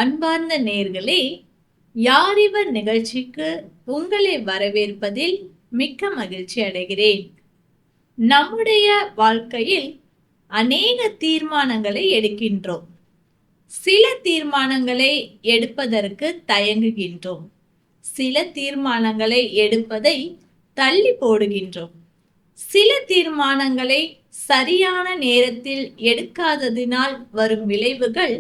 அன்பார்ந்த நேயர்களே, யாரிவர் நிகழ்ச்சிக்கு உங்களை வரவேற்பதில் மிக்க மகிழ்ச்சி அடைகிறேன். நம்முடைய வாழ்க்கையில் அநேக தீர்மானங்களை எடுக்கின்றோம். சில தீர்மானங்களை எடுப்பதற்கு தயங்குகின்றோம். சில தீர்மானங்களை எடுப்பதை தள்ளி போடுகின்றோம். சில தீர்மானங்களை சரியான நேரத்தில் எடுக்காததினால் வரும் விளைவுகள்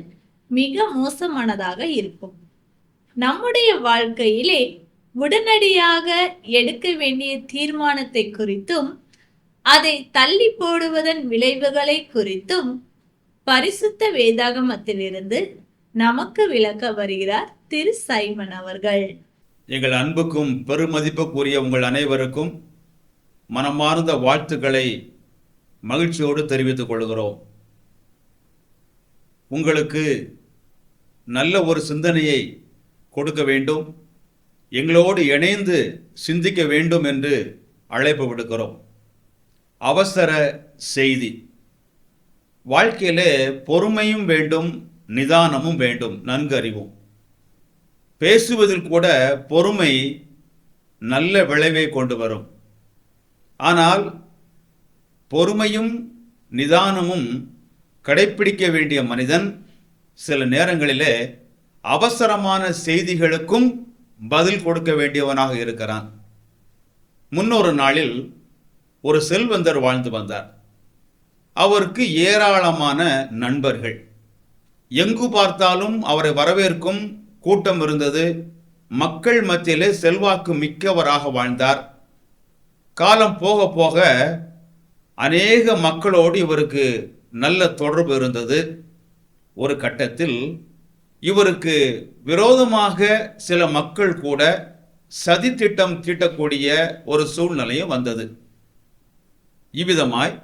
மிக மோசமானதாக இருக்கும். நம்முடைய வாழ்க்கையிலே உடனடியாக எடுக்க வேண்டிய தீர்மானத்தை குறித்தும் அதை தள்ளி போடுவதன் விளைவுகளை குறித்தும் பரிசுத்த வேதாகமத்திலிருந்து நமக்கு விளக்க வருகிறார் திரு சைமன் அவர்கள். எங்கள் அன்புக்கும் பெருமதிப்புக்குரிய உங்கள் அனைவருக்கும் மனமார்ந்த வாழ்த்துக்களை மகிழ்ச்சியோடு தெரிவித்துக் கொள்கிறோம். உங்களுக்கு நல்ல ஒரு சிந்தனையை கொடுக்க வேண்டும், எங்களோடு இணைந்து சிந்திக்க வேண்டும் என்று அழைப்பு விடுக்கிறோம். அவசர செய்தி. வாழ்க்கையிலே பொறுமையும் வேண்டும், நிதானமும் வேண்டும், நன்கு அறிவோம். பேசுவதில் கூட பொறுமை நல்ல விளைவை கொண்டு வரும். ஆனால் பொறுமையும் நிதானமும் கடைப்பிடிக்க வேண்டிய மனிதன் சில நேரங்களிலே அவசரமான செய்திகளுக்கும் பதில் கொடுக்க வேண்டியவனாக இருக்கிறான். முன்னொரு நாளில் ஒரு செல்வந்தர் வாழ்ந்து வந்தார். அவருக்கு ஏராளமான நண்பர்கள். எங்கு பார்த்தாலும் அவரை வரவேற்கும் கூட்டம் இருந்தது. மக்கள் மத்தியிலே செல்வாக்கு மிக்கவராக வாழ்ந்தார். காலம் போக போக அநேக மக்களோடு இவருக்கு நல்ல தொடர்பு இருந்தது. ஒரு கட்டத்தில் இவருக்கு விரோதமாக சில மக்கள் கூட சதி திட்டம் தீட்டக்கூடிய ஒரு சூழ்நிலையும் வந்தது. இவ்விதமாய்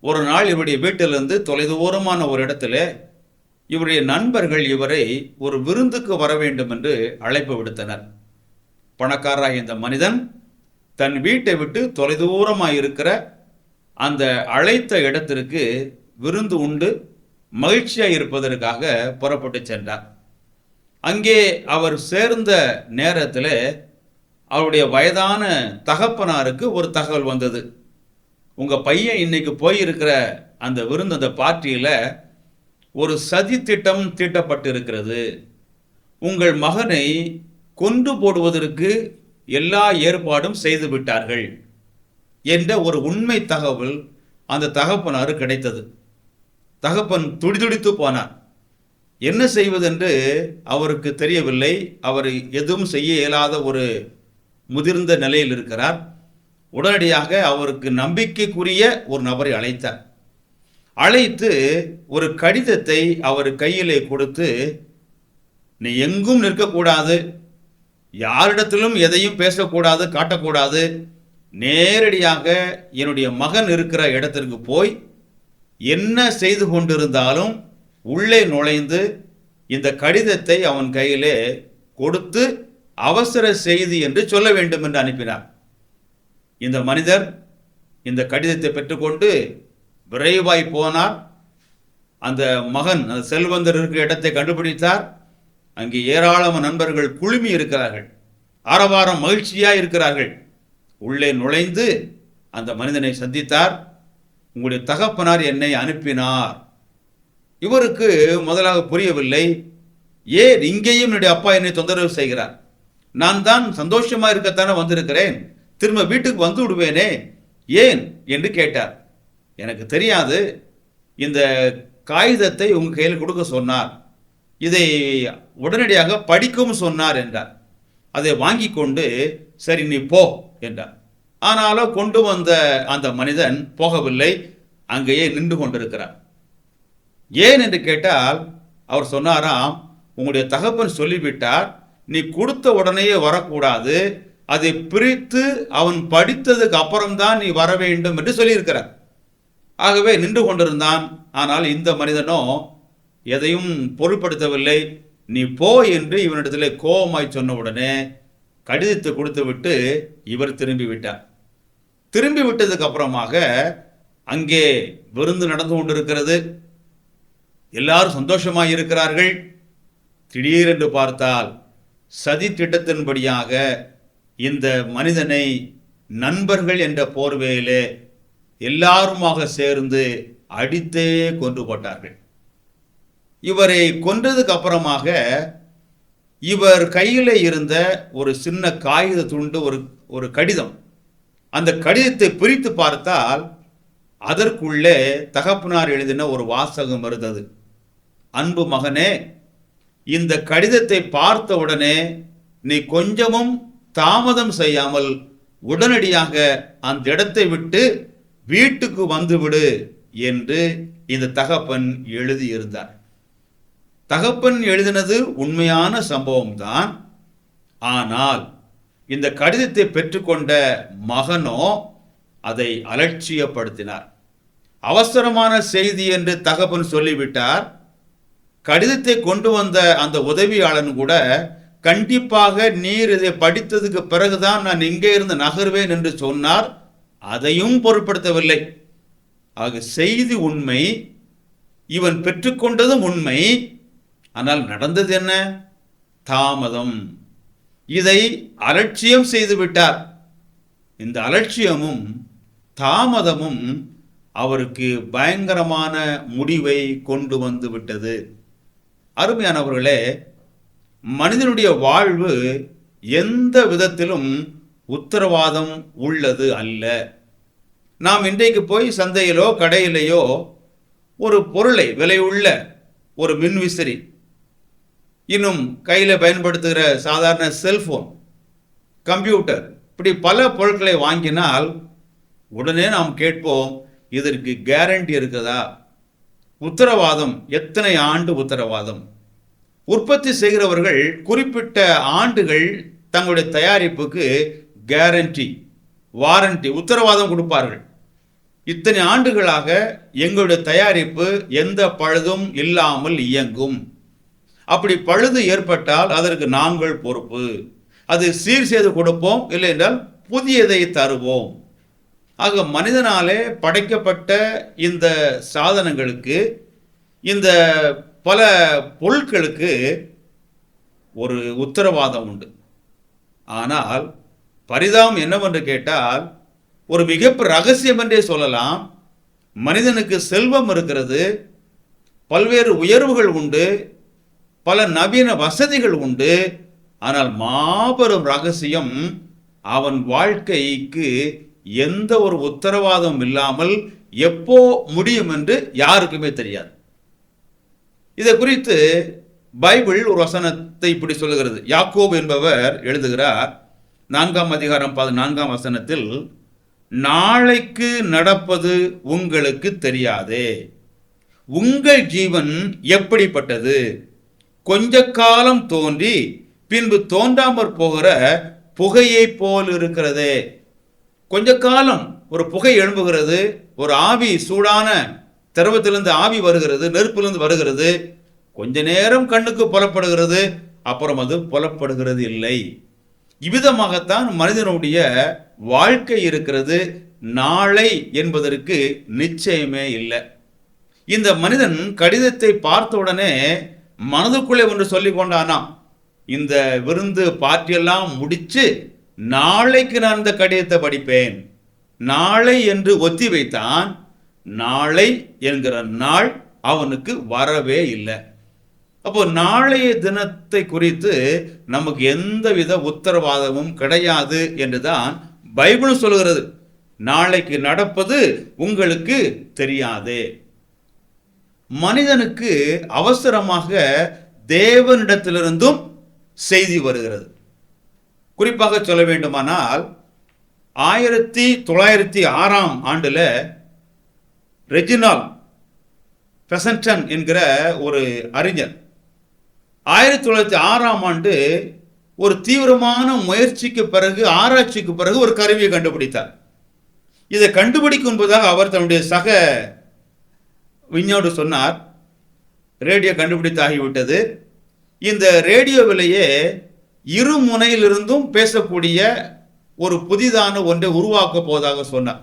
ஒரு நாள் இவருடைய வீட்டிலிருந்து தொலைதூரமான ஒரு இடத்துல இவருடைய நண்பர்கள் இவரை ஒரு விருந்துக்கு வர வேண்டும் என்று அழைப்பு விடுத்தனர். பணக்காரராக இந்த மனிதன் தன் வீட்டை விட்டு தொலைதூரமாக இருக்கிற அந்த அழைத்த இடத்திற்கு விருந்து உண்டு மகிழ்ச்சியாக இருப்பதற்காக புறப்பட்டு சென்றார். அங்கே அவர் சேர்ந்த நேரத்தில் அவருடைய வயதான தகப்பனாருக்கு ஒரு தகவல் வந்தது. உங்கள் பையன் இன்னைக்கு போயிருக்கிற அந்த விருந்து, அந்த பார்ட்டியில் ஒரு சதி திட்டம் தீட்டப்பட்டு இருக்கிறது. உங்கள் மகனை கொன்று போடுவதற்கு எல்லா ஏற்பாடும் செய்து விட்டார்கள் என்ற ஒரு உண்மை தகவல் அந்த தகப்பனாரு கிடைத்தது. தகப்பன் துடிதுடித்து போனார். என்ன செய்வதென்று அவருக்கு தெரியவில்லை. அவர் எதுவும் செய்ய இயலாத ஒரு முதிர்ந்த நிலையில் இருக்கிறார். உடனடியாக அவருக்கு நம்பிக்கைக்குரிய ஒரு நபரை அழைத்தார். அழைத்து ஒரு கடிதத்தை அவர் கையிலே கொடுத்து, நீ எங்கும் நிற்கக்கூடாது, யாரிடத்திலும் எதையும் பேசக்கூடாது, காட்டக்கூடாது, நேரடியாக என்னுடைய மகன் இருக்கிற இடத்திற்கு போய் என்ன செய்து கொண்டிருந்தாலும் உள்ளே நுழைந்து இந்த கடிதத்தை அவன் கையிலே கொடுத்து அவசர செய்தி என்று சொல்ல வேண்டும் என்று அனுப்பினார். இந்த மனிதர் இந்த கடிதத்தை பெற்றுக்கொண்டு விரைவாய் போனார். அந்த மகன், அந்த செல்வந்தர் இருக்கிற இடத்தை கண்டுபிடித்தார். அங்கே ஏராளமான நண்பர்கள் குழுமி இருக்கிறார்கள், ஆரவாரம் மகிழ்ச்சியாக இருக்கிறார்கள். உள்ளே நுழைந்து அந்த மனிதனை சந்தித்தார். உங்களுடைய தகப்பனார் என்னை அனுப்பினார். இவருக்கு முதலாக புரியவில்லை. ஏன் இங்கேயும் என்னுடைய அப்பா என்னை தொந்தரவு செய்கிறார்? நான் தான் சந்தோஷமாக இருக்கத்தானே வந்திருக்கிறேன், திரும்ப வீட்டுக்கு வந்து விடுவேனே, ஏன் என்று கேட்டார். எனக்கு தெரியாது, இந்த காகிதத்தை உங்கள் கையில் கொடுக்க சொன்னார், இதை உடனடியாக படிக்கவும் சொன்னார் என்றார். அதை வாங்கி கொண்டு சரி நீ போ என்றார். ஆனாலும் கொண்டு வந்த அந்த மனிதன் போகவில்லை, அங்கேயே நின்று கொண்டிருக்கிறார். ஏன் என்று கேட்டால் அவர் சொன்னாராம், உங்களுடைய தகப்பன் சொல்லிவிட்டார், நீ கொடுத்த உடனேயே வரக்கூடாது, அதை பிரித்து அவன் படித்ததுக்கு அப்புறம்தான் நீ வர வேண்டும் என்று சொல்லியிருக்கிறார். ஆகவே நின்று கொண்டிருந்தான். ஆனால் இந்த மனிதனோ எதையும் பொருட்படுத்தவில்லை. நீ போ என்று இவனிடத்தில் கோபமாய் சொன்ன உடனே கடிதத்தை கொடுத்து விட்டு இவர் திரும்பி விட்டார். திரும்பி விட்டதுக்கு அப்புறமாக அங்கே விருந்து நடந்து கொண்டிருக்கிறது. எல்லாரும் சந்தோஷமாக இருக்கிறார்கள். திடீரென்று பார்த்தால் சதி திட்டத்தின்படியாக இந்த மனிதனை நண்பர்கள் என்ற போர்வையிலே எல்லாருமாக சேர்ந்து அடித்தே கொன்று போட்டார்கள். இவரை கொன்றதுக்கு அப்புறமாக இவர் கையில் இருந்த ஒரு சின்ன காகித துண்டு, ஒரு கடிதம், அந்த கடிதத்தை பிரித்து பார்த்தால் அதற்குள்ளே தகப்பனார் எழுதின ஒரு வாசகம் இருந்தது. அன்பு மகனே, இந்த கடிதத்தை பார்த்த உடனே நீ கொஞ்சமும் தாமதம் செய்யாமல் உடனடியாக அந்த இடத்தை விட்டு வீட்டுக்கு வந்துவிடு என்று இந்த தகப்பன் எழுதியிருந்தார். தகப்பன் எழுதினது உண்மையான சம்பவம்தான். ஆனால் இந்த கடிதத்தை பெற்றுக்கொண்ட மகனோ அதை அலட்சியப்படுத்தினார். அவசரமான செய்தி என்று தகப்பன் சொல்லிவிட்டார். கடிதத்தை கொண்டு வந்த அந்த உதவியாளன் கூட கண்டிப்பாக நீர் இதை படித்ததுக்கு பிறகுதான் நான் இங்கே இருந்து நகர்வேன் என்று சொன்னார். அதையும் பொருட்படுத்தவில்லை. ஆக செய்தி உண்மை, இவன் பெற்றுக்கொண்டதும் உண்மை. ஆனால் நடந்தது என்ன? தாமதம். இதை அலட்சியம் செய்து விட்டார். இந்த அலட்சியமும் தாமதமும் அவருக்கு பயங்கரமான முடிவை கொண்டு வந்து விட்டது. அருமையானவர்களே, மனிதனுடைய வாழ்வு எந்த விதத்திலும் உத்தரவாதம் உள்ளது அல்ல. நாம் இன்றைக்கு போய் சந்தையிலோ கடையிலேயோ ஒரு பொருளை, விலையுள்ள ஒரு மின்விசிறி, இன்னும் கையில் பயன்படுத்துகிற சாதாரண செல்போன், கம்ப்யூட்டர், இப்படி பல பொருட்களை வாங்கினால் உடனே நாம் கேட்போம், இதற்கு கேரண்டி இருக்குதா? உத்தரவாதம் எத்தனை ஆண்டு உத்தரவாதம்? உற்பத்தி செய்கிறவர்கள் குறிப்பிட்ட ஆண்டுகள் தங்களுடைய தயாரிப்புக்கு கேரண்டி, வாரண்டி, உத்தரவாதம் கொடுப்பார்கள். இத்தனை ஆண்டுகளாக எங்களுடைய தயாரிப்பு எந்த பழுதும் இல்லாமல் இயங்கும். அப்படி பழுது ஏற்பட்டால் அதற்கு நாங்கள் பொறுப்பு. அது சீர் செய்து கொடுப்போம், இல்லை என்றால் புதியதை தருவோம். ஆக மனிதனாலே படைக்கப்பட்ட இந்த சாதனங்களுக்கு, இந்த பல பொருட்களுக்கு ஒரு உத்தரவாதம் உண்டு. ஆனால் பரிதாபம் என்னவென்று கேட்டால், ஒரு மிகப்பெரிய ரகசியம் என்றே சொல்லலாம். மனிதனுக்கு செல்வம் இருக்கிறது, பல்வேறு உயர்வுகள் உண்டு, பல நவீன வசதிகள் உண்டு. ஆனால் மாபெரும் ரகசியம், அவன் வாழ்க்கைக்கு எந்த ஒரு உத்தரவாதம் இல்லாமல் எப்போ முடியும் என்று யாருக்குமே தெரியாது. இதை குறித்து பைபிள் ஒரு வசனத்தை இப்படி சொல்லுகிறது. யாக்கோபு என்பவர் எழுதுகிறார், 4ஆம் அதிகாரம் 14ஆம் வசனத்தில், நாளைக்கு நடப்பது உங்களுக்கு தெரியாதே, உங்கள் ஜீவன் எப்படிப்பட்டது, கொஞ்ச காலம் தோன்றி பின்பு தோன்றாமற் போகிற புகையை போல் இருக்கிறதே. கொஞ்ச காலம் ஒரு புகை எழும்புகிறது, ஒரு ஆவி, சூடான திரவத்திலிருந்து ஆவி வருகிறது, நெருப்பிலிருந்து வருகிறது, கொஞ்ச நேரம் கண்ணுக்கு புலப்படுகிறது, அப்புறம் அது புலப்படுகிறது இல்லை. இவ்விதமாகத்தான் மனிதனுடைய வாழ்க்கை இருக்கிறது. நாளை என்பதற்கு நிச்சயமே இல்லை. இந்த மனிதன் கடிதத்தை பார்த்த உடனே மனதுக்குள்ளே ஒன்று சொல்லி கொண்டானாம், இந்த விருந்து பார்ட்டியெல்லாம் முடிச்சு நாளைக்கு நான் இந்த கடிதத்தை படிப்பேன். நாளை என்று ஒத்தி வைத்தான். நாளை என்கிற நாள் அவனுக்கு வரவே இல்லை. அப்போ நாளைய தினத்தை குறித்து நமக்கு எந்தவித உத்தரவாதமும் கிடையாது என்றுதான் பைபிள் சொல்கிறது. நாளைக்கு நடப்பது உங்களுக்கு தெரியாது. மனிதனுக்கு அவசரமாக தேவனிடத்திலிருந்தும் செய்தி வருகிறது. குறிப்பாக சொல்ல வேண்டுமானால் 1906ஆம் ஆண்டுல ரெஜினால் பெசன்டன் என்கிற ஒரு அறிஞர் 1906ஆம் ஆண்டு ஒரு தீவிரமான முயற்சிக்கு பிறகு, ஆராய்ச்சிக்கு பிறகு ஒரு கருவியை கண்டுபிடித்தார். இதை கண்டுபிடிக்கும் என்பதாக அவர் தன்னுடைய சக விஞ்ஞானி சொன்னார், ரேடியோ கண்டுபிடித்தாகிவிட்டது. இந்த ரேடியோவிலேயே இரு முனையிலிருந்தும் பேசக்கூடிய ஒரு புதிதான ஒன்றை உருவாக்க போவதாக சொன்னார்.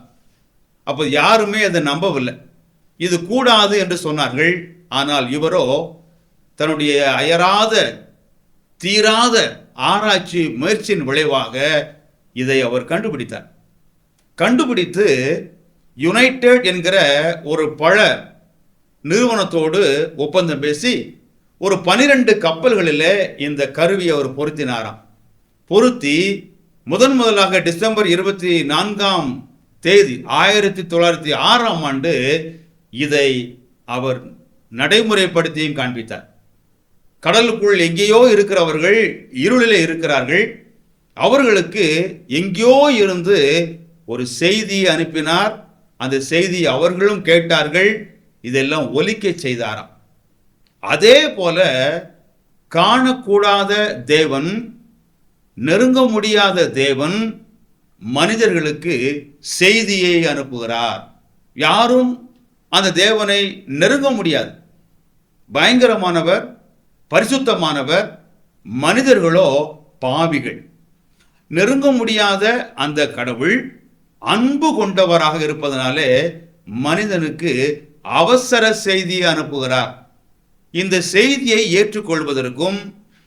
அப்போ யாருமே அதை நம்பவில்லை, இது கூடாது என்று சொன்னார்கள். ஆனால் இவரோ தன்னுடைய அயராத தீராத ஆராய்ச்சி முயற்சியின் விளைவாக இதை அவர் கண்டுபிடித்தார். கண்டுபிடித்து யுனைடெட் என்கிற ஒரு பழ நிறுவனத்தோடு ஒப்பந்தம் பேசி ஒரு 12 கப்பல்களில் இந்த கருவியை அவர் பொருத்தினாராம். பொருத்தி முதலாக டிசம்பர் 24ஆம் தேதி 1906ஆம் ஆண்டு இதை அவர் நடைமுறைப்படுத்தியும் காண்பித்தார். கடலுக்குள் எங்கேயோ இருக்கிறவர்கள் இருளிலே இருக்கிறார்கள். அவர்களுக்கு எங்கேயோ இருந்து ஒரு செய்தியை அனுப்பினார். அந்த செய்தி அவர்களும் கேட்டார்கள். இதெல்லாம் ஒலிக்க செய்தாராம். அதே போல காணக்கூடாத தேவன், நெருங்க முடியாத தேவன் மனிதர்களுக்கு செய்தியை அனுப்புகிறார். யாரும் அந்த தேவனை நெருங்க முடியாது. பயங்கரமானவர், பரிசுத்தமானவர், மனிதர்களோ பாவிகள். நெருங்க முடியாத அந்த கடவுள் அன்பு கொண்டவராக இருப்பதனாலே மனிதனுக்கு அவசர செய்தியை அனுப்புகிறார். இந்த செய்தியை ஏற்றுக்கொள்வதற்கும்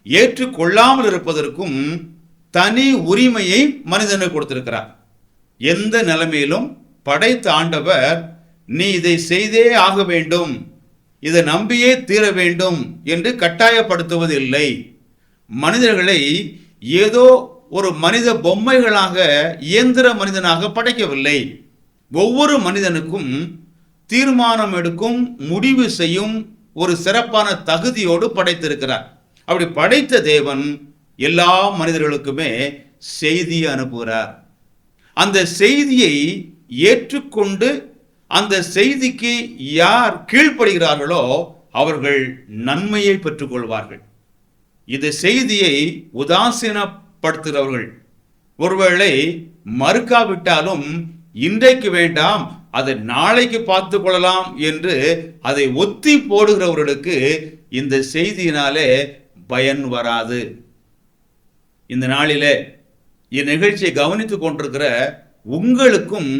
ஏற்றுக்கொள்ளாமல் இருப்பதற்கும் தனி உரிமையை மனிதனுக்கு கொடுத்திருக்கிறார். எந்த நிலைமையிலும் படைத்த ஆண்டவர், நீ இதை செய்தே ஆக வேண்டும், இதை நம்பியே தீர வேண்டும் என்று கட்டாயப்படுத்துவதில்லை. மனிதர்களை ஏதோ ஒரு மனித பொம்மைகளாக, இயந்திர மனிதனாக படைக்கவில்லை. ஒவ்வொரு மனிதனுக்கும் தீர்மானம் எடுக்கும், முடிவு செய்யும் ஒரு சிறப்பான தகுதியோடு படைத்திருக்கிறார். அப்படி படைத்த தேவன் எல்லா மனிதர்களுக்குமே செய்தியை அனுப்புகிறார். அந்த செய்தியை ஏற்றுக்கொண்டு அந்த செய்திக்கு யார் கீழ்ப்படுகிறார்களோ அவர்கள் நன்மையை பெற்றுக்கொள்வார்கள். இந்த செய்தியை உதாசீனப்படுத்துகிறவர்கள், ஒருவேளை மறுக்காவிட்டாலும் இன்றைக்கு வேண்டாம், அதை நாளைக்கு பார்த்து கொள்ளலாம் என்று அதை ஒத்தி போடுகிறவர்களுக்கு இந்த செய்தியினாலே பயன் வராது. இந்த நாளிலே இந்நிகழ்ச்சியை கவனித்துக் கொண்டிருக்கிற உங்களுக்கும்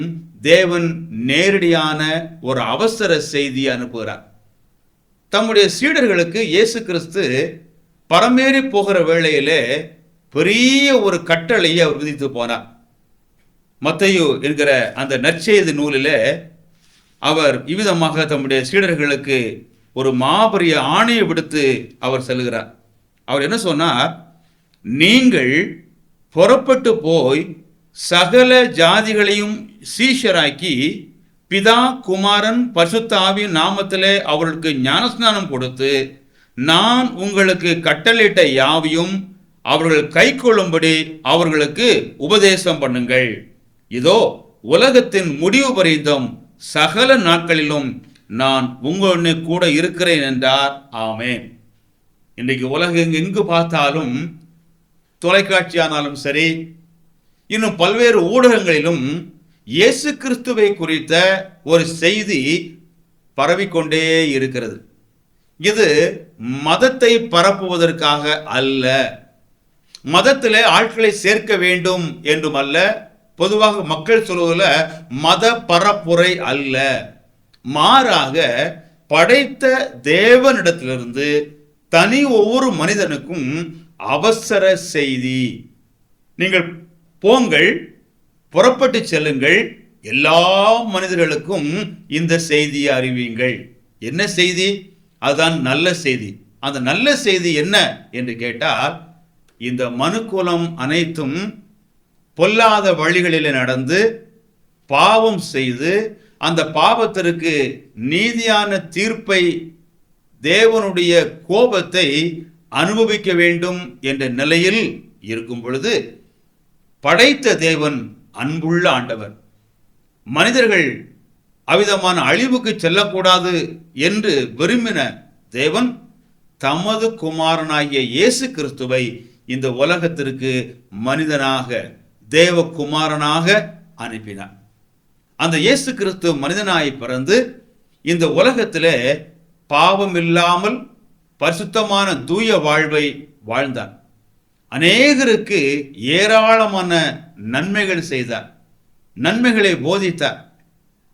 தேவன் நேரடியான ஒரு அவசர செய்தியை அனுப்புகிறார். தம்முடைய சீடர்களுக்கு இயேசு கிறிஸ்து பரமேறி போகிற வேளையிலே பெரிய ஒரு கட்டளையை அவர் விதித்து போனார். மத்தேயு என்கிற அந்த நற்செய்தி நூலிலே அவர் இவ்விதமாக தம்முடைய சீடர்களுக்கு ஒரு மாபெரிய ஆணையை விடுத்து அவர் செல்கிறார். அவர் என்ன சொன்னார்? நீங்கள் புறப்பட்டு போய் சகல ஜாதிகளையும் சீஷராக்கி பிதா, குமாரன், பரிசுத்த ஆவியின் நாமத்திலே அவர்களுக்கு ஞானஸ்நானம் கொடுத்து நான் உங்களுக்கு கட்டளையிட்ட யாவையும் அவர்கள் கைக்கொள்ளும்படி அவர்களுக்கு உபதேசம் பண்ணுங்கள். இதோ உலகத்தின் முடிவு பரியந்தம் சகல நாட்களிலும் நான் உங்களுடனே கூட இருக்கிறேன் என்றார். ஆமென். இன்றைக்கு உலகம் எங்கு பார்த்தாலும், தொலைக்காட்சியானாலும் சரி, இன்னும் பல்வேறு ஊடகங்களிலும் இயேசு கிறிஸ்துவை குறித்த ஒரு செய்தி பரவிக்கொண்டே இருக்கிறது. இது மதத்தை பரப்புவதற்காக அல்ல, மதத்திலே ஆட்களை சேர்க்க வேண்டும் என்றும் அல்ல, பொதுவாக மக்கள் சொல்வதில் மத பரப்புரை அல்ல. மாறாக படைத்த தேவனிடத்திலிருந்து தனி ஒவ்வொரு மனிதனுக்கும் அவசர செய்தி. நீங்கள் போங்கள், புறப்பட்டு செல்லுங்கள், எல்லா மனிதர்களுக்கும் இந்த செய்தியை அறிவியுங்கள். என்ன செய்தி? அதுதான் நல்ல செய்தி. அந்த நல்ல செய்தி என்ன என்று கேட்டால், இந்த மனுக்குலம் அனைத்தும் பொல்லாத வழிகளில் நடந்து பாவம் செய்து அந்த பாவத்திற்கு நீதியான தீர்ப்பை, தேவனுடைய கோபத்தை அனுபவிக்க வேண்டும் என்ற நிலையில் இருக்கும் பொழுது, படைத்த தேவன் அன்புள்ள ஆண்டவர், மனிதர்கள் அவ்விதமான அழிவுக்கு செல்லக்கூடாது என்று விரும்பின தேவன் தமது குமாரனாகிய இயேசு கிறிஸ்துவை இந்த உலகத்திற்கு மனிதனாக, தேவகுமாரனாக அனுப்பினார். அந்த இயேசு கிறிஸ்து மனிதனாய் பிறந்து இந்த உலகத்திலே பாவம் இல்லாமல் பரிசுத்தமான தூய வாழ்வை வாழ்ந்தார். அநேகருக்கு ஏராளமான நன்மைகள் செய்தார், நன்மைகளை போதித்தார்.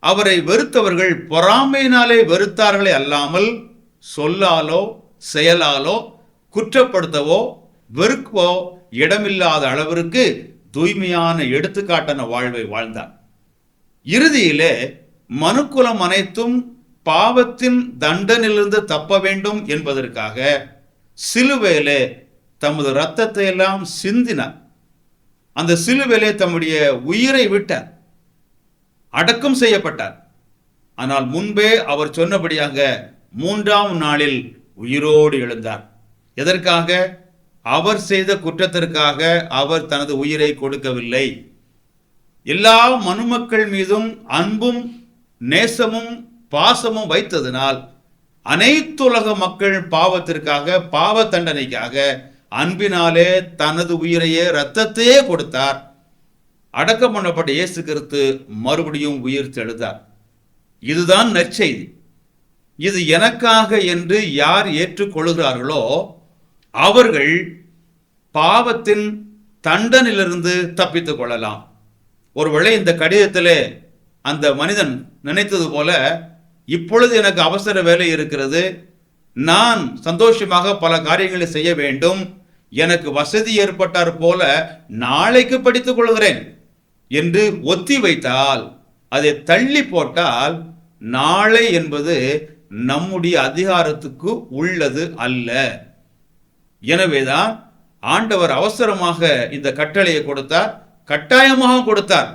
அவரை வெறுத்தவர்கள் பொறாமையினாலே வெறுத்தார்களே அல்லாமல் சொல்லாலோ செயலாலோ குற்றப்படுத்தவோ வெறுக்கவோ இடமில்லாத அளவிற்கு தூய்மையான எடுத்துக்காட்டான வாழ்வை வாழ்ந்தார். இறுதியிலே மனுக்குலம் அனைத்தும் பாவத்தின் தண்டனிலிருந்து தப்ப வேண்டும் என்பதற்காக சிலுவையிலே தமது இரத்தத்தை எல்லாம் சிந்தினார். அந்த சிலுவையிலே தம்முடைய உயிரை விட்டார், அடக்கம் செய்யப்பட்டார். ஆனால் முன்பே அவர் சொன்னபடியாக 3ஆம் நாளில் உயிரோடு எழுந்தார். எதற்காக? அவர் செய்த குற்றத்திற்காக அவர் தனது உயிரை கொடுக்கவில்லை. எல்லா மனுமக்கள் மீதும் அன்பும் நேசமும் பாசமும் வைத்ததினால் அனைத்துலக மக்கள் பாவத்திற்காக, பாவ தண்டனைக்காக அன்பினாலே தனது உயிரையே இரத்தத்தையே கொடுத்தார். அடக்கம் பண்ணப்பட்ட இயேசு கிறிஸ்து மறுபடியும் உயிர் தெழுந்தார். இதுதான் நற்செய்தி. இது எனக்காக என்று யார் ஏற்றுக்கொள்கிறார்களோ அவர்கள் பாவத்தின் தண்டனிலிருந்து தப்பித்துக் கொள்ளலாம். ஒருவேளை இந்த கடிதத்திலே அந்த மனிதன் நினைத்தது போல, இப்பொழுது எனக்கு அவசர வேலை இருக்கிறது, நான் சந்தோஷமாக பல காரியங்களை செய்ய வேண்டும், எனக்கு வசதி ஏற்பட்டார் போல நாளைக்கு படித்துக் கொள்கிறேன் என்று ஒத்தி வைத்தால், அதை தள்ளி போட்டால், நாளை என்பது நம்முடைய அதிகாரத்துக்கு உள்ளது அல்ல. எனவேதான் ஆண்டவர் அவசரமாக இந்த கட்டளையை கொடுத்தார், கட்டாயமாக கொடுத்தார்.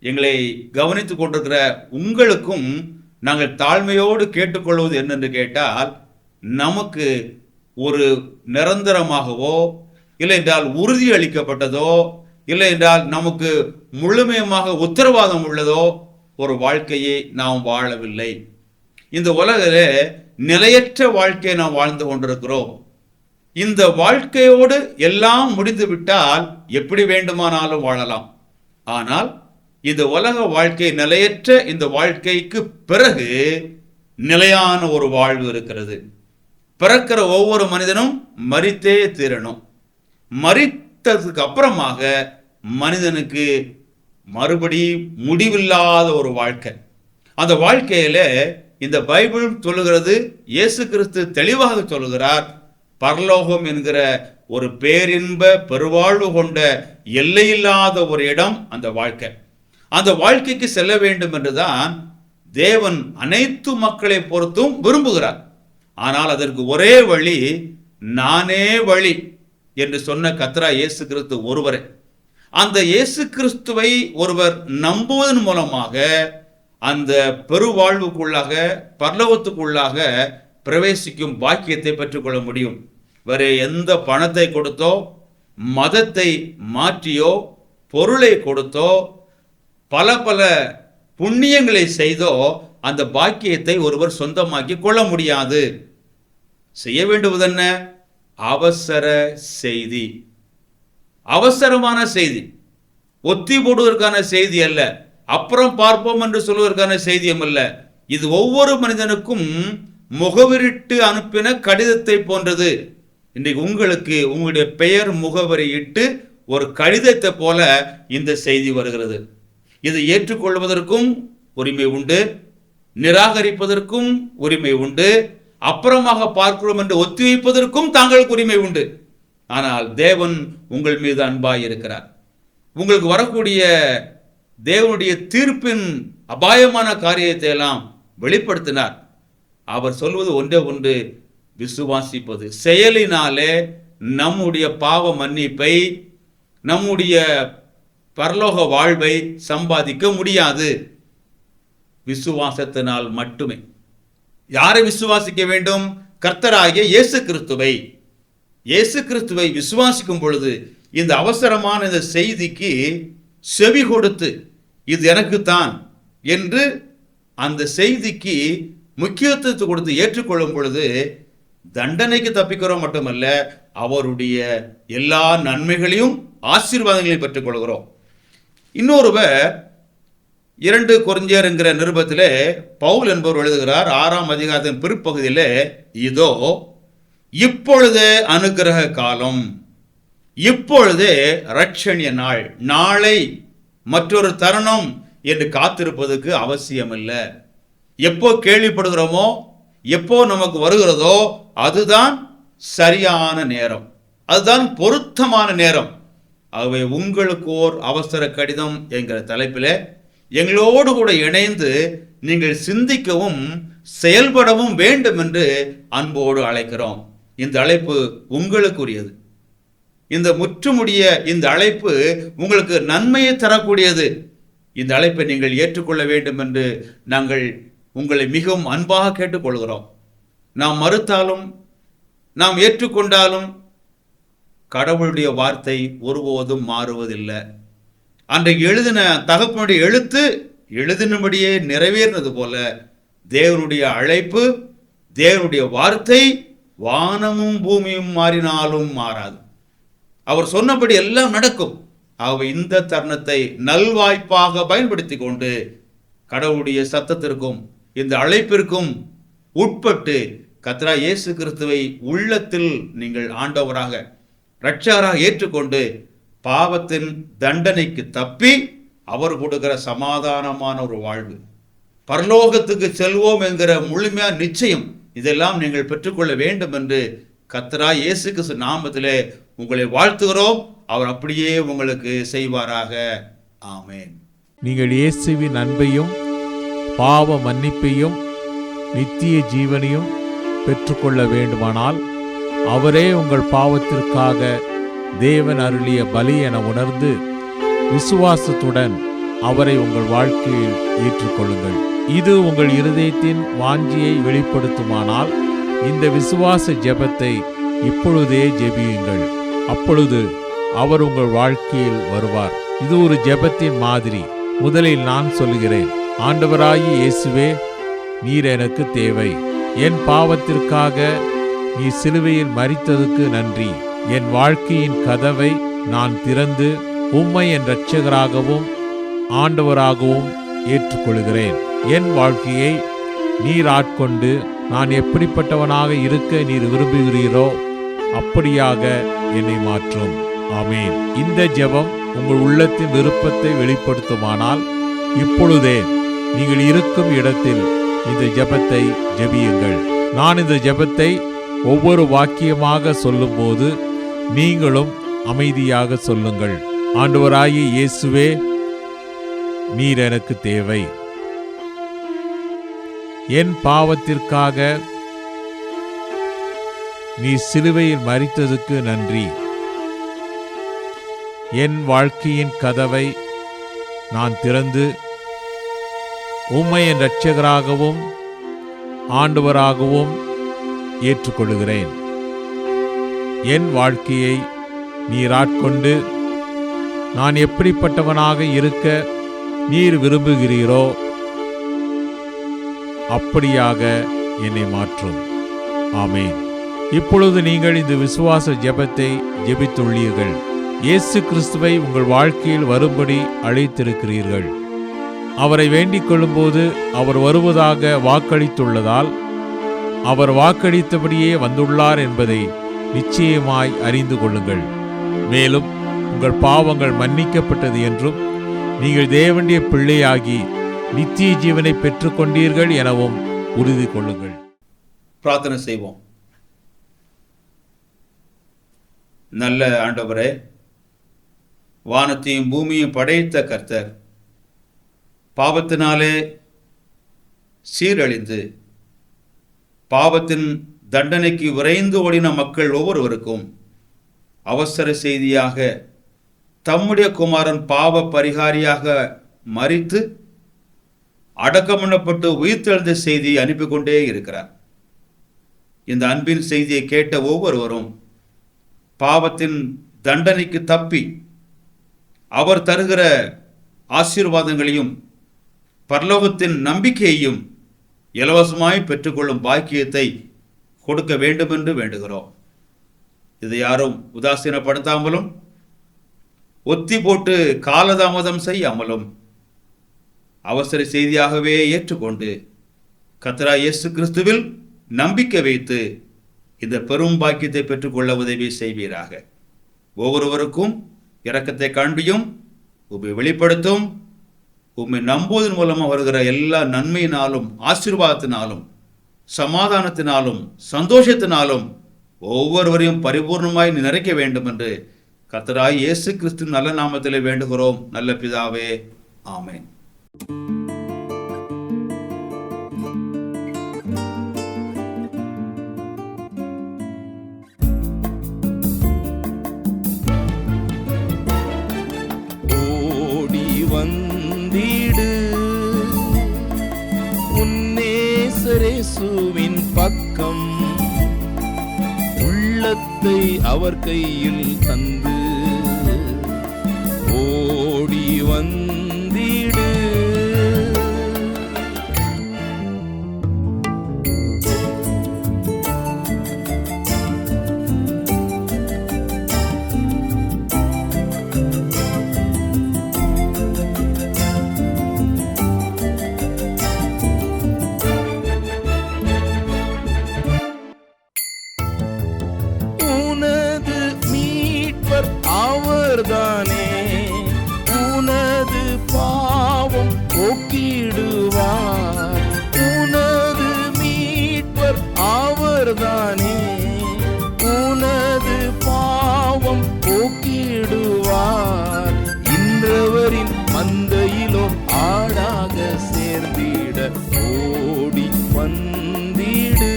எங்களை கவனித்துக் கொண்டிருக்கிற உங்களுக்கும் நாங்கள் தாழ்மையோடு கேட்டுக்கொள்வது என்னென்று கேட்டால், நமக்கு ஒரு நிரந்தரமாகவோ இல்லை என்றால் உறுதி அளிக்கப்பட்டதோ இல்லை என்றால் நமக்கு முழுமையாக உத்தரவாதம் உள்ளதோ ஒரு வாழ்க்கையை நாம் வாழவில்லை. இந்த உலகிலே நிலையற்ற வாழ்க்கையை நாம் வாழ்ந்து கொண்டிருக்கிறோம். இந்த வாழ்க்கையோடு எல்லாம் முடிந்து விட்டால் எப்படி வேண்டுமானாலும் வாழலாம். ஆனால் இந்த உலக வாழ்க்கை நிலையற்ற இந்த வாழ்க்கைக்கு பிறகு நிலையான ஒரு வாழ்வு இருக்கிறது. பிறக்கிற ஒவ்வொரு மனிதனும் மரித்தே தீரணும். மரித்ததுக்கு அப்புறமாக மனிதனுக்கு மறுபடி முடிவில்லாத ஒரு வாழ்க்கை. அந்த வாழ்க்கையில இந்த பைபிள் சொல்லுகிறது, இயேசு கிறிஸ்து தெளிவாக சொல்லுகிறார், பரலோகம் என்கிற ஒரு பேரின்ப பெருவாழ்வு கொண்ட எல்லையில்லாத ஒரு இடம் அந்த வாழ்க்கை. அந்த வாழ்க்கைக்கு செல்ல வேண்டும் என்றுதான் தேவன் அனைத்து மக்களை பொறுத்தும் விரும்புகிறார். ஆனால் அதற்கு ஒரே வழி, நானே வழி என்று சொன்ன கர்த்தராகிய இயேசு கிறிஸ்து ஒருவரே. அந்த இயேசு கிறிஸ்துவை ஒருவர் நம்புவதன் மூலமாக அந்த பெருவாழ்வுக்குள்ளாக, பரலோகத்துக்குள்ளாக பிரவேசிக்கும் பாக்கியத்தை பெற்றுக்கொள்ள முடியும். வேற எந்த பணத்தை கொடுத்தோ, மதத்தை மாற்றியோ, பொருளை கொடுத்தோ, பல பல புண்ணியங்களை செய்தோ அந்த பாக்கியத்தை ஒருவர் சொந்தமாக்கி கொள்ள முடியாது. செய்ய வேண்டுவது என்ன? அவசர செய்தி, அவசரமான செய்தி, ஒத்தி போடுவதற்கான செய்தி அல்ல, அப்புறம் பார்ப்போம் என்று சொல்வதற்கான செய்தியும் அல்ல. இது ஒவ்வொரு மனிதனுக்கும் முகவரிட்டு அனுப்பின கடிதத்தை போன்றது. இன்றைக்கு உங்களுக்கு உங்களுடைய பெயர் முகவரி இட்டு ஒரு கடிதத்தை போல இந்த செய்தி வருகிறது. இதை ஏற்றுக்கொள்வதற்கும் உரிமை உண்டு, நிராகரிப்பதற்கும் உரிமை உண்டு, அப்புறமாக பார்க்கிறோம் என்று ஒத்திவைப்பதற்கும் தாங்களுக்கு உரிமை உண்டு. ஆனால் தேவன் உங்கள் மீது அன்பாய் இருக்கிறார். உங்களுக்கு வரக்கூடிய தேவனுடைய தீர்ப்பின் அபாயமான காரியத்தை எல்லாம் வெளிப்படுத்தினார். அவர் சொல்வது ஒன்றே ஒன்று, விசுவாசிப்பது. செயலினாலே நம்முடைய பாவ மன்னிப்பை, நம்முடைய பரலோக வாழ்வை சம்பாதிக்க முடியாது. விசுவாசத்தினால் மட்டுமே. யாரை விசுவாசிக்க வேண்டும்? கர்த்தராகிய இயேசு கிறிஸ்துவை. இயேசு கிறிஸ்துவை விசுவாசிக்கும் பொழுது இந்த அவசரமான இந்த செய்திக்கு செவி கொடுத்து, இது எனக்குத்தான் என்று அந்த செய்திக்கு முக்கியத்துவத்தை கொடுத்து ஏற்றுக்கொள்ளும் பொழுது தண்டனைக்கு தப்பிக்கிறோம் மட்டுமல்ல, அவருடைய எல்லா நன்மைகளையும் ஆசீர்வாதங்களையும் பெற்றுக் கொள்கிறோம். இன்னொருவர் 2 கொரிந்தியர் என்கிற நிருபத்திலே பவுல் என்பவர் எழுதுகிறார், 6ஆம் அதிகாரத்தின் பிற்பகுதியிலே, இதோ இப்பொழுதே அனுக்கிரக காலம், இப்பொழுதே இரட்சணிய நாள், நாளை மற்றொரு தருணம் என்று காத்திருப்பதற்கு அவசியம் இல்லை. எப்போ கேள்விப்படுகிறோமோ, எப்போ நமக்கு வருகிறதோ அதுதான் சரியான நேரம், அதுதான் பொருத்தமான நேரம். ஆகவே உங்களுக்கு ஓர் அவசர கடிதம் என்கிற தலைப்பில் எங்களோடு கூட இணைந்து நீங்கள் சிந்திக்கவும் செயல்படவும் வேண்டும் என்று அன்போடு அழைக்கிறோம். இந்த அழைப்பு உங்களுக்குரியது. இந்த முற்றுமுடிய இந்த அழைப்பு உங்களுக்கு நன்மையை தரக்கூடியது. இந்த அழைப்பை நீங்கள் ஏற்றுக்கொள்ள வேண்டும் என்று நாங்கள் உங்களை மிகவும் அன்பாக கேட்டுக்கொள்கிறோம். நாம் மறுத்தாலும் நாம் ஏற்றுக்கொண்டாலும் கடவுளுடைய வார்த்தை ஒருபோதும் மாறுவதில்லை. அன்றைக்கு எழுதின தகப்பனுடைய எழுத்து எழுதினபடியே நிறைவேறினது போல தேவனுடைய அழைப்பு, தேவனுடைய வார்த்தை வானமும் பூமியும் மாறினாலும் மாறாது. அவர் சொன்னபடி எல்லாம் நடக்கும். ஆகவே இந்த தருணத்தை நல்வாய்ப்பாக பயன்படுத்தி கொண்டு கடவுளுடைய சத்தத்திற்கும் இந்த அழைப்பிற்கும் உட்பட்டு கர்த்தராகிய இயேசு கிறிஸ்துவை உள்ளத்தில் நீங்கள் ஆண்டவராக இரட்சகராக ஏற்றுக்கொண்டு பாவத்தின் தண்டனைக்கு தப்பி அவர் கொடுக்கிற சமாதானமான ஒரு வாழ்வு, பரலோகத்துக்கு செல்வோம் என்கிற முழுமையான நிச்சயம், இதெல்லாம் நீங்கள் பெற்றுக்கொள்ள வேண்டும் என்று கர்த்தராகிய இயேசு கிறிஸ்து நாமத்திலே உங்களை வாழ்த்துகிறோம். அவர் அப்படியே உங்களுக்கு செய்வாராக. ஆமென். நீங்கள் இயேசுவின் அன்பையும் பாவ மன்னிப்பையும் நித்திய ஜீவனையும் பெற்றுக்கொள்ள வேண்டுமானால் அவரே உங்கள் பாவத்திற்காக தேவன் அருளிய பலி என உணர்ந்து விசுவாசத்துடன் அவரை உங்கள் வாழ்க்கையில் ஏற்றுக்கொள்ளுங்கள். இது உங்கள் இருதயத்தின் வாஞ்சியை வெளிப்படுத்துமானால் இந்த விசுவாச ஜெபத்தை இப்பொழுதே ஜெபியுங்கள். அப்பொழுது அவர் உங்கள் வாழ்க்கையில் வருவார். இது ஒரு ஜெபத்தின் மாதிரி. முதலில் நான் சொல்லுகிறேன். ஆண்டவராகிய இயேசுவே, நீர் எனக்கு தேவை. என் பாவத்திற்காக நீ சிலுவையில் மரித்ததுக்கு நன்றி. என் வாழ்க்கையின் கதவை நான் திறந்து உம்மை என் இரட்சகராகவும் ஆண்டவராகவும் ஏற்றுக்கொள்கிறேன். என் வாழ்க்கையை நீர் ஆட்கொண்டு நான் எப்படிப்பட்டவனாக இருக்க நீர் விரும்புகிறீரோ அப்படியாக என்னை மாற்றும். ஆமென். இந்த ஜெபம் உங்கள் உள்ளத்தின் விருப்பத்தை வெளிப்படுத்துமானால் இப்பொழுதே நீங்கள் இருக்கும் இடத்தில் இந்த ஜெபத்தை ஜெபியுங்கள். நான் இந்த ஜெபத்தை ஒவ்வொரு வாக்கியமாக சொல்லும்போது நீங்களும் அமைதியாக சொல்லுங்கள். ஆண்டவராகிய இயேசுவே, நீர் எனக்கு தேவை. என் பாவத்திற்காக நீ சிலுவையில் மரித்ததுக்கு நன்றி. என் வாழ்க்கையின் கதவை நான் திறந்து உம்மை என் இரட்சகராகவும் ஆண்டவராகவும் ஏற்றுக்கொள்கிறேன். என் வாழ்க்கையை நீர் ஆட்கொண்டு நான் எப்படிப்பட்டவனாக இருக்க நீர் விரும்புகிறீரோ அப்படியாக என்னை மாற்றும். ஆமென். இப்பொழுது நீங்கள் இந்த விசுவாச ஜெபத்தை ஜெபித்துள்ளீர்கள். இயேசு கிறிஸ்துவை உங்கள் வாழ்க்கையில் வரும்படி அழைத்திருக்கிறீர்கள். அவரை வேண்டிக் கொள்ளும்போது அவர் வருவதாக வாக்களித்துள்ளதால் அவர் வாக்களித்தபடியே வந்துள்ளார் என்பதை நிச்சயமாய் அறிந்து கொள்ளுங்கள். மேலும் உங்கள் பாவங்கள் மன்னிக்கப்பட்டது என்றும் நீங்கள் தேவனுடைய பிள்ளையாகி நித்திய ஜீவனை பெற்றுக்கொண்டீர்கள் எனவும் உறுதி கொள்ளுங்கள். பிரார்த்தனை செய்வோம். நல்ல ஆண்டவரே, வானத்தையும் பூமியும் படைத்த கர்த்தர், பாவத்தினாலே சீரழிந்து பாவத்தின் தண்டனைக்கு விரைந்து ஓடின மக்கள் ஒவ்வொருவருக்கும் அவசர செய்தியாக தம்முடைய குமாரன் பாவ பரிகாரியாக மரித்து அடக்கமண்ணப்பட்டு உயிர்த்தெழுந்த செய்தியை அனுப்பி கொண்டே இருக்கிறார். இந்த அன்பின் செய்தியை கேட்ட ஒவ்வொருவரும் பாவத்தின் தண்டனைக்கு தப்பி அவர் தருகிற ஆசீர்வாதங்களையும் பரலோகத்தின் நம்பிக்கையையும் இலவசமாய் பெற்றுக்கொள்ளும் பாக்கியத்தை கொடுக்க வேண்டும் என்று வேண்டுகிறோம். இதை யாரும் உதாசீனப்படுத்தாமலும் ஒத்தி போட்டு காலதாமதம் செய்யாமலும் அவசர செய்தியாகவே ஏற்றுக்கொண்டு கர்த்தராகிய இயேசு கிறிஸ்துவில் நம்பிக்கை வைத்து இந்த பெரும் பாக்கியத்தை பெற்றுக்கொள்ள உதவி செய்வீராக. ஒவ்வொருவருக்கும் இரக்கத்தை காண்பியும், உம்மை வெளிப்படுத்தும். உம்மை நம்புவதன் மூலமாக வருகிற எல்லா நன்மையினாலும் ஆசீர்வாதத்தினாலும் சமாதானத்தினாலும் சந்தோஷத்தினாலும் ஒவ்வொருவரையும் பரிபூர்ணமாய் நிறைக்க வேண்டும் என்று கர்த்தராய் இயேசு கிறிஸ்து நல்ல நாமத்திலே வேண்டுகிறோம் நல்ல பிதாவே, ஆமென். ஓடி வந்திடு உன்னேசரேசுவின் பக்கம், உள்ளத்தை அவர் கையில் தந்து ஓடி வந்திடு. உனது மீட்பர் அவர்தானே, உனது பாவம் போக்கிடுவார். உனது மீட்பர் அவர்தானே, உனது பாவம் போக்கிடுவார். இன்றவரின் மந்தையிலோ ஆடாக சேர்ந்திட ஓடி வந்திடு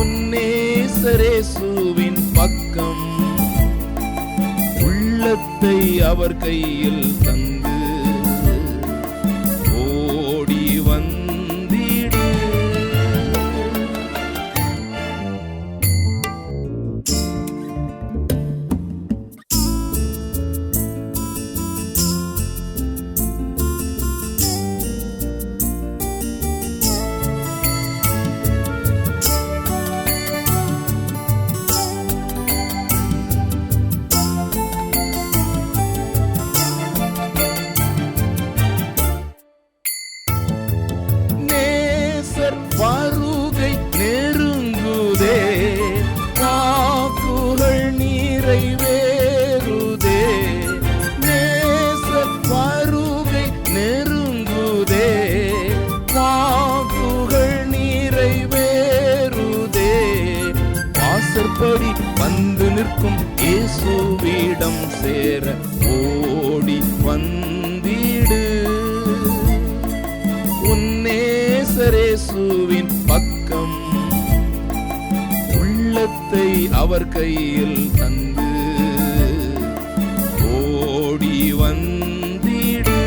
உன்னேசரேசுவின் பக்கம், உள்ளத்தை அவர் கையில் தந்து ஓடி வந்திடு. நேசர் வருகை நெருங்குதே, வாக்குகள் நிறைவேறுதே. நேசர் வருகை நெருங்குதே, வாக்குகள் நிறைவேறுதே. வாசற்படி வந்து நிற்கும் இயேசுவிடம் சேர ஓடி வந்திடு உன்னேசரேசுவின் பக்கம், உள்ளத்தை அவர் கையில் தந்து ஓடி வந்திடு.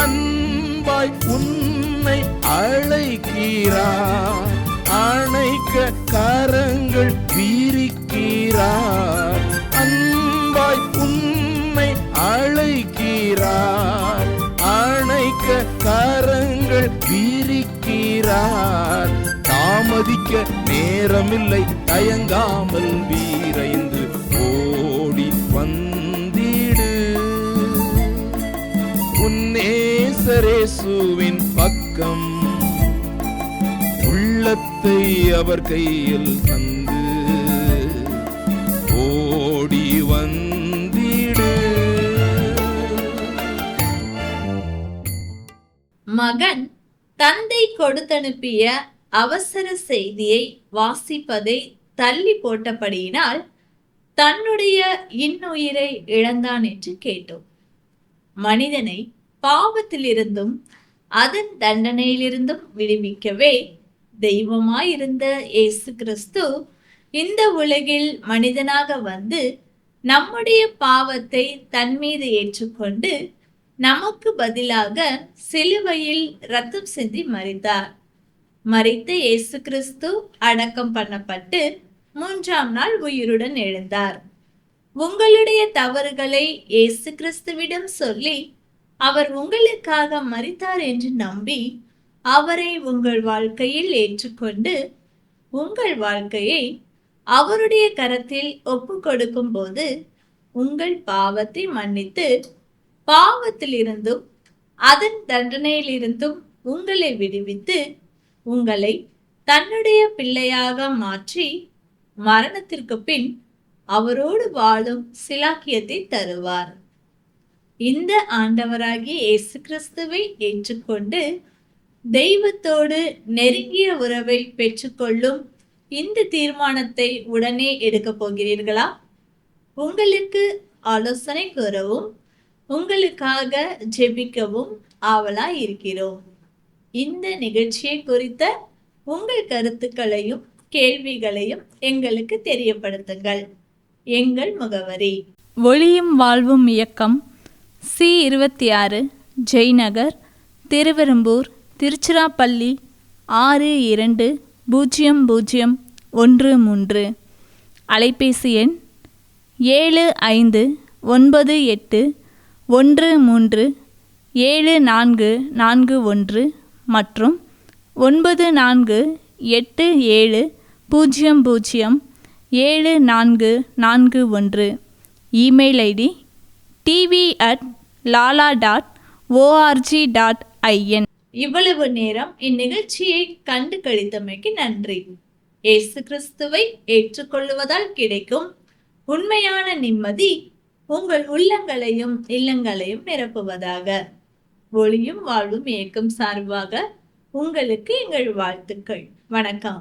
அன்பாய் உன்னை அழைக்கிறார், அணைக்க கரங்கள் விரிக்கிறார். அன்பாய் உன்னை அழைக்கிறார், அணைக்க கரங்கள் விரிக்கிறார். தாமதிக்க நேரமில்லை, தயங்காமல் வீரைந்து ஓடி வந்திடு உன்னேசரேசுவின் பக்கம், உள்ளத்தை அவர் கையில் தந்து ஓடி வந்திடு. மகன் தந்தை கொடுத்தனுப்பிய அவசர செய்தியை வாசிப்பதை தள்ளி போட்டபடியினால் தன்னுடைய இன்னுயிரை இழந்தான் என்று கேட்டோம். மனிதனை பாவத்திலிருந்தும் அதன் தண்டனையிலிருந்தும் விடுவிக்கவே தெய்வமாயிருந்த இயேசு கிறிஸ்து இந்த உலகில் மனிதனாக வந்து நம்முடைய பாவத்தை தன் மீது ஏற்றுக்கொண்டு நமக்கு பதிலாக சிலுவையில் இரத்தம் சிந்தி மரித்தார். மரித்த இயேசு கிறிஸ்து அடக்கம் பண்ணப்பட்டு 3ஆம் நாள் உயிருடன் எழுந்தார். உங்களுடைய தவறுகளை இயேசு கிறிஸ்துவிடம் சொல்லி அவர் உங்களுக்காக மரித்தார் என்று நம்பி அவரை உங்கள் வாழ்க்கையில் ஏற்றுக்கொண்டு உங்கள் வாழ்க்கையை அவருடைய கரத்தில் ஒப்பு கொடுக்கும் போது உங்கள் பாவத்தை மன்னித்து பாவத்திலிருந்தும் அதன் தண்டனையிலிருந்தும் உங்களை விடுவித்து உங்களை தன்னுடைய பிள்ளையாக மாற்றி மரணத்திற்கு பின் அவரோடு வாழும் சிலாக்கியத்தை தருவார். இந்த ஆண்டவராகிய இயேசு கிறிஸ்துவை ஏற்றுக்கொண்டு தெய்வத்தோடு நெருங்கிய உறவை பெற்றுக்கொள்ளும் இந்த தீர்மானத்தை உடனே எடுக்கப் போகிறீர்களா? உங்களுக்கு ஆலோசனை கூறவும் உங்களுக்காக ஜெபிக்கவும் ஆவலாய் இருக்கிறோம். இந்த நிகழ்ச்சியை குறித்த உங்கள் கருத்துக்களையும் கேள்விகளையும் எங்களுக்கு தெரியப்படுத்துங்கள். எங்கள் முகவரி: ஒளியும் வாழ்வும் இயக்கம், C26, ஜெய்நகர், திருவெரும்பூர், திருச்சிராப்பள்ளி 620013. அலைபேசி எண் 7598137441 மற்றும் 9487007441. Email ID tv@lala.org.in. இவ்வளவு நேரம் இந்நிகழ்ச்சியை கண்டு கழித்தமைக்கு நன்றி. இயேசு கிறிஸ்துவை ஏற்றுக்கொள்வதால் கிடைக்கும் உண்மையான நிம்மதி உங்கள் உள்ளங்களையும் இல்லங்களையும் நிரப்புவதாக. ஒளியும் வாழ்வும் இயக்கம் சார்பாக உங்களுக்கு எங்கள் வாழ்த்துக்கள். வணக்கம்.